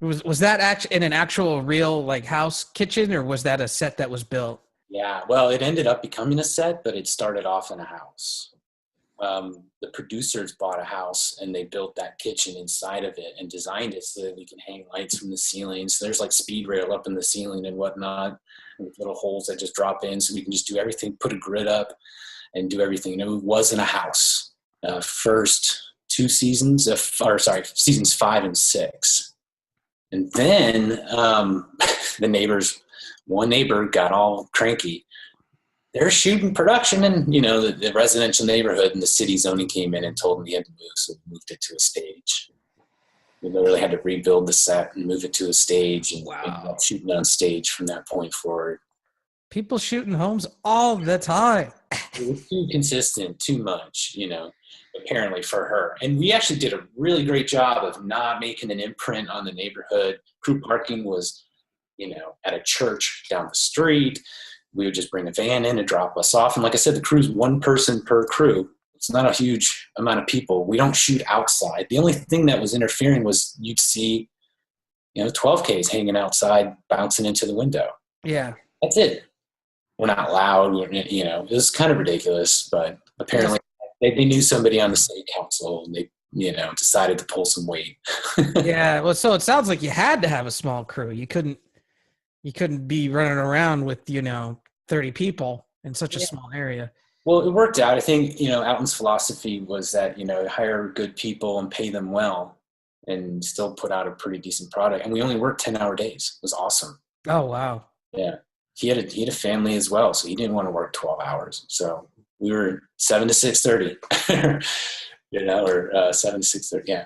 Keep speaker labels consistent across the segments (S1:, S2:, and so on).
S1: Was that actually in an actual real like house kitchen, or was that a set that was built?
S2: Yeah, well, it ended up becoming a set, but it started off in a house. The producers bought a house and they built that kitchen inside of it and designed it so that we can hang lights from the ceiling. So there's like speed rail up in the ceiling and whatnot, with little holes that just drop in, so we can just do everything, put a grid up and do everything. And it was in a house. First two seasons, seasons 5 and 6. And then one neighbor got all cranky. They're shooting production in, the residential neighborhood, and the city zoning came in and told him he had to move, so we moved it to a stage. We literally had to rebuild the set and move it to a stage, and ended up shooting on stage from that point forward.
S1: People shooting homes all the time.
S2: It was too consistent, too much, apparently for her. And we actually did a really great job of not making an imprint on the neighborhood. Crew parking was, at a church down the street. We would just bring a van in and drop us off. And like I said, the crew's one person per crew. It's not a huge amount of people. We don't shoot outside. The only thing that was interfering was you'd see, 12Ks hanging outside, bouncing into the window.
S1: Yeah.
S2: That's it. We're not loud. It was kind of ridiculous, but apparently they knew somebody on the city council, and they, decided to pull some weight.
S1: Yeah. Well, so it sounds like you had to have a small crew. You couldn't be running around with, 30 people in such a small area.
S2: Well, it worked out. I think, Alton's philosophy was that, hire good people and pay them well and still put out a pretty decent product. And we only worked 10-hour days. It was awesome.
S1: Oh, wow.
S2: Yeah. He had a family as well, so he didn't want to work 12 hours. So we were 7 to 6:30, or 7 to 6:30. Yeah.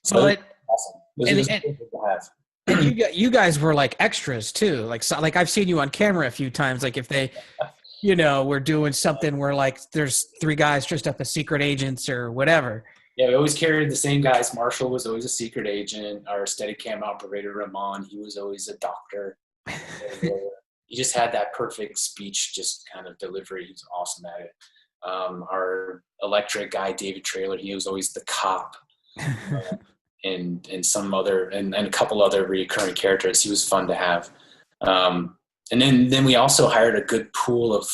S2: So
S1: well,
S2: awesome. It was good to have.
S1: And you guys were like extras too. Like I've seen you on camera a few times. Like if they, we're doing something where like there's 3 guys dressed up as secret agents or whatever.
S2: Yeah, we always carried the same guys. Marshall was always a secret agent. Our Steadicam operator, Ramon, he was always a doctor. He just had that perfect speech, just kind of delivery. He was awesome at it. Our electric guy, David Traylor, he was always the cop. And some other and a couple other recurring characters. He was fun to have. And then we also hired a good pool of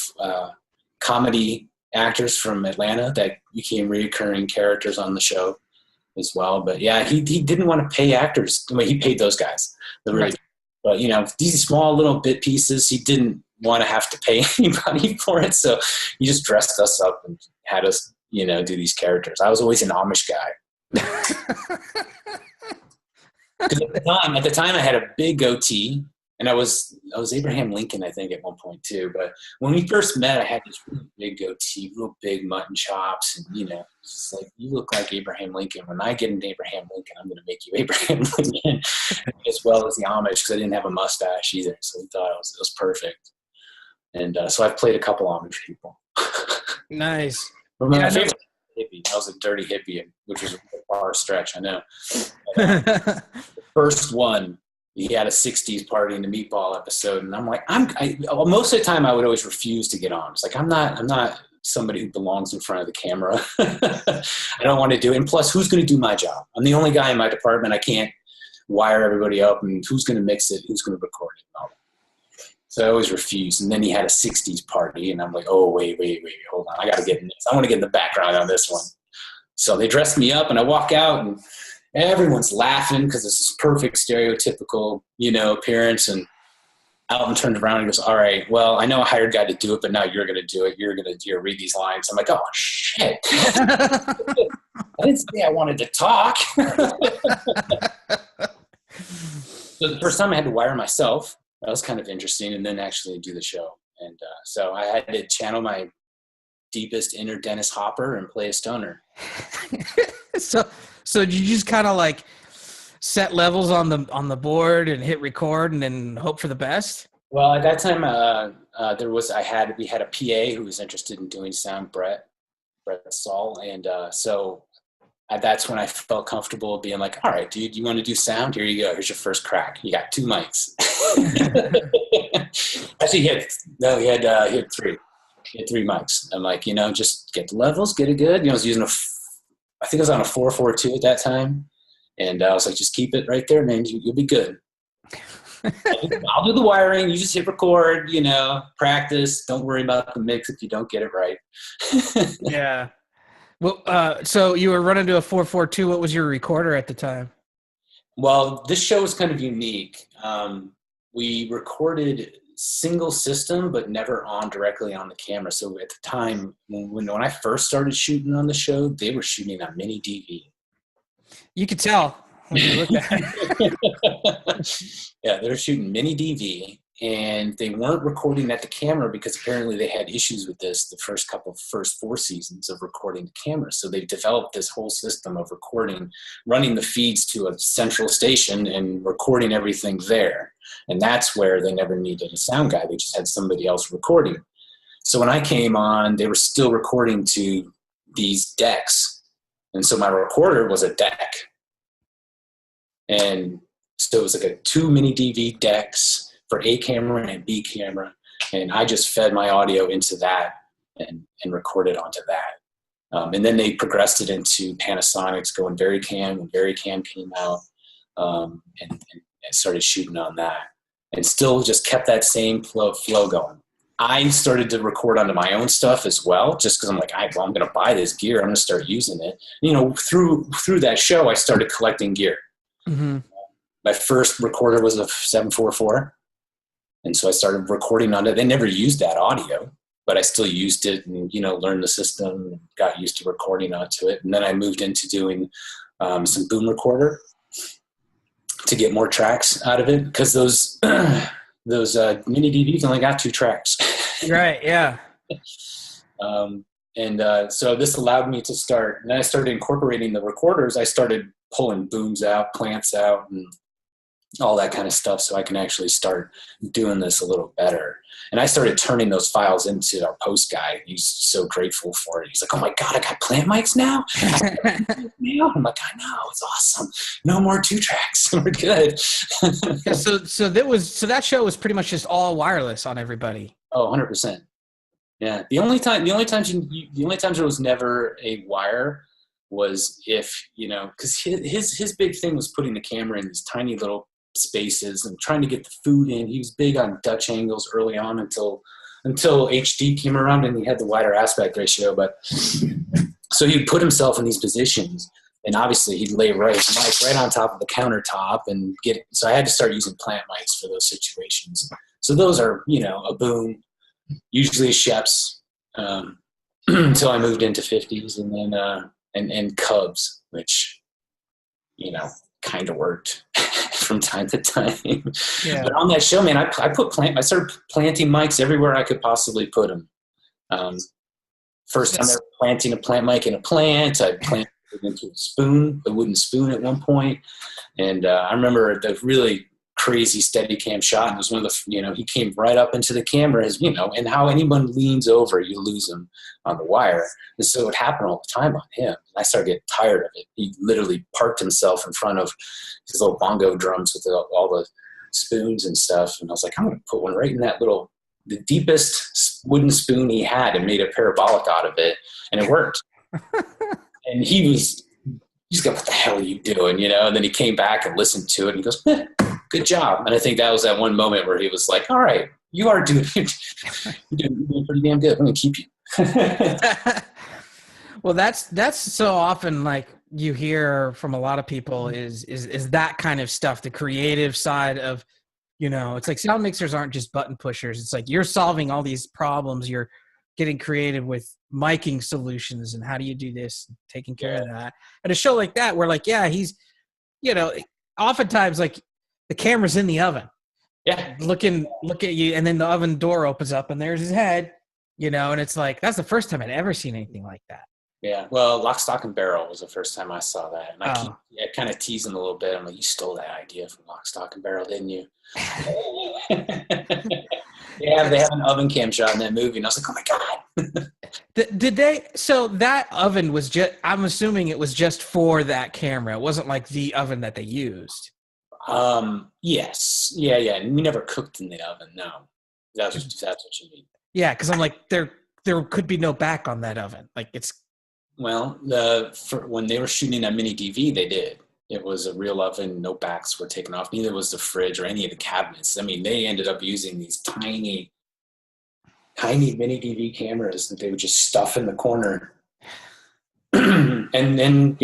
S2: comedy actors from Atlanta that became recurring characters on the show as well. But yeah, he didn't want to pay actors. I mean, he paid those guys. Right. But these small little bit pieces, he didn't want to have to pay anybody for it. So he just dressed us up and had us, do these characters. I was always an Amish guy. Because at the time I had a big goatee, and I was Abraham Lincoln, I think, at one point too. But when we first met, I had this really big goatee, real big mutton chops, and it's just like, you look like Abraham Lincoln. When I get into Abraham Lincoln, I'm going to make you Abraham Lincoln, as well as the Amish, because I didn't have a mustache either. So we thought it was perfect. And so I've played a couple Amish people.
S1: Nice.
S2: My favorite hippie. I was a dirty hippie, which was a far stretch, I know. But, the first one, he had a 60s party in the Meatball episode, and I'm like, most of the time I would always refuse to get on. It's like, I'm not somebody who belongs in front of the camera. I don't want to do it. And plus, who's going to do my job? I'm the only guy in my department. I can't wire everybody up, and who's going to mix it? Who's going to record it? And all that. So I always refused. And then he had a 60s party, and I'm like, oh, wait, hold on. I got to get in this. I want to get in the background on this one. So they dressed me up, and I walk out, and everyone's laughing because it's this perfect stereotypical, appearance. And Alton turned around and goes, all right, well, I know a hired guy to do it, but now you're going to do it. You're going to read these lines. I'm like, oh, shit. I didn't say I wanted to talk. So the first time I had to wire myself. That was kind of interesting, and then actually do the show. And so I had to channel my deepest inner Dennis Hopper and play a stoner. So
S1: did you just kind of like set levels on the board and hit record and then hope for the best?
S2: Well, at that time, we had a PA who was interested in doing sound, Brett Saul, and so that's when I felt comfortable being like, all right, dude, you want to do sound? Here you go. Here's your first crack. You got 2 mics. Actually, he had 3. He had 3 mics. I'm like, just get the levels, get it good. I was using I think I was on a 442 at that time. And I was like, just keep it right there, man. You'll be good. I'll do the wiring. You just hit record, practice. Don't worry about the mix if you don't get it right.
S1: Yeah. Well, so you were running to a 442. What was your recorder at the time?
S2: Well, this show was kind of unique. We recorded single system, but never on directly on the camera. So at the time, when I first started shooting on the show, they were shooting on mini DV.
S1: You could tell when you looked at it.
S2: Yeah, they were shooting mini DV, and they weren't recording at the camera because apparently they had issues with this the first 4 seasons of recording the camera. So they've developed this whole system of recording, running the feeds to a central station and recording everything there. And that's where they never needed a sound guy. They just had somebody else recording. So when I came on, they were still recording to these decks. And so my recorder was a deck. And so it was like 2 mini DV decks for A camera and B camera. And I just fed my audio into that and recorded onto that. And then they progressed it into Panasonic's going Varicam, and Varicam came out, and started shooting on that. And still just kept that same flow going. I started to record onto my own stuff as well, just because I'm like, I'm going to buy this gear. I'm going to start using it. Through that show, I started collecting gear.
S1: Mm-hmm.
S2: My first recorder was a 744. And so I started recording on it. They never used that audio, but I still used it and, learned the system and got used to recording onto it. And then I moved into doing some boom recorder to get more tracks out of it, because those mini DVs only got 2 tracks.
S1: Right, yeah.
S2: So this allowed me to start, and then I started incorporating the recorders. I started pulling booms out, plants out, and all that kind of stuff, so I can actually start doing this a little better. And I started turning those files into our post guy. He's so grateful for it. He's like, "Oh my God, I got plant mics now?" I'm like, "I know, it's awesome. No more 2 tracks. We're good."
S1: So that show was pretty much just all wireless on everybody.
S2: Oh, 100%. Yeah. The only times there was never a wire was if, because his big thing was putting the camera in these tiny little spaces and trying to get the food in. He was big on Dutch angles early on until HD came around and he had the wider aspect ratio. But so he'd put himself in these positions, and obviously he'd lay mic right on top of the countertop and get it. So I had to start using plant mics for those situations. So those are, a boom, usually a Sheps, until I moved into 50s, and then and Cubs, which kind of worked from time to time. Yeah. But on that show, man, I started planting mics everywhere I could possibly put them. First time ever planting a plant mic in a plant, I planted it into a wooden spoon at one point. And I remember the really crazy Steadicam shot, and it was one of the, he came right up into the camera, and how anyone leans over, you lose him on the wire. And so it happened all the time on him. I started getting tired of it. He literally parked himself in front of his little bongo drums with all the spoons and stuff. And I was like, I'm going to put one right in the deepest wooden spoon he had, and made a parabolic out of it. And it worked. And he's like, what the hell are you doing? And then he came back and listened to it, and he goes, good job. And I think that was that one moment where he was like, all right, you are doing pretty damn good. I'm going to keep you.
S1: Well, that's so often, like, you hear from a lot of people is that kind of stuff, the creative side of, it's like sound mixers aren't just button pushers. It's like you're solving all these problems. You're getting creative with miking solutions, and how do you do this, taking care of that. At a show like that, where like, yeah, he's, oftentimes like the camera's in the oven. Yeah. Look at you, and then the oven door opens up and there's his head, and it's like, that's the first time I'd ever seen anything like that. Yeah.
S2: Well, Lock, Stock, and Barrel was the first time I saw that. And I kind of teased him a little bit. I'm like, you stole that idea from Lock, Stock, and Barrel, didn't you? Yeah, they have an oven cam shot in that movie. And I was like, oh my God.
S1: Did they? So that oven was I'm assuming it was just for that camera. It wasn't like the oven that they used.
S2: Yes. Yeah. We never cooked in the oven. No. That's what you mean.
S1: Yeah. Cause I'm like, there could be no back on that oven. Like it's,
S2: well, when they were shooting that mini DV, they did. It was a real oven. No backs were taken off. Neither was the fridge or any of the cabinets. I mean, they ended up using these tiny mini DV cameras that they would just stuff in the corner and then,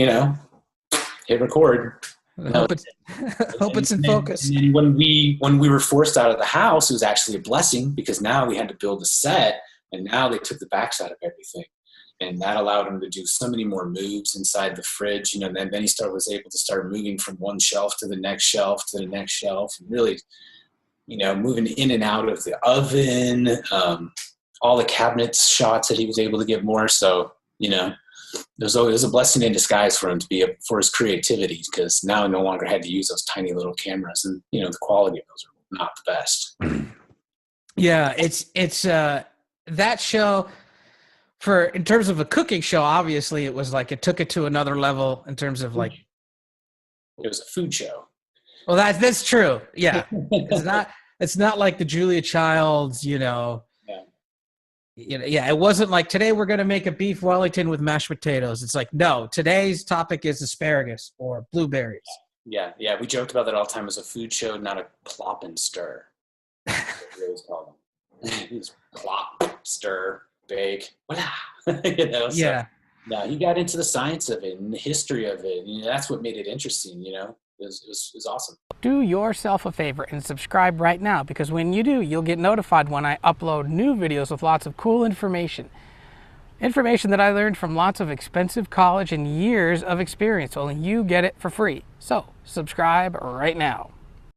S2: hit record.
S1: Hope it's in focus.
S2: And when we were forced out of the house, it was actually a blessing, because now we had to build a set, and now they took the backs out of everything. And that allowed him to do so many more moves inside the fridge. Then he was able to start moving from one shelf to the next shelf to the next shelf, and really, moving in and out of the oven, all the cabinet shots that he was able to get more. So, it was a blessing in disguise for him for his creativity, because now I no longer had to use those tiny little cameras, and, the quality of those are not the best.
S1: Yeah. It's that show, in terms of a cooking show, obviously it was like, it took it to another level in terms of like,
S2: it was a food show.
S1: Well, that's true. Yeah. It's not like the Julia Childs, it wasn't like, today we're going to make a beef Wellington with mashed potatoes. It's like, no, today's topic is asparagus or blueberries.
S2: Yeah. We joked about that all the time. As a food show, not a plop and stir. That's what we always call them. It was plop, stir, bake, so,
S1: yeah.
S2: No, he got into the science of it and the history of it. That's what made it interesting. It was awesome.
S1: Do yourself a favor and subscribe right now, because when you do, you'll get notified when I upload new videos with lots of cool information. Information that I learned from lots of expensive college and years of experience. Only you get it for free. So subscribe right now.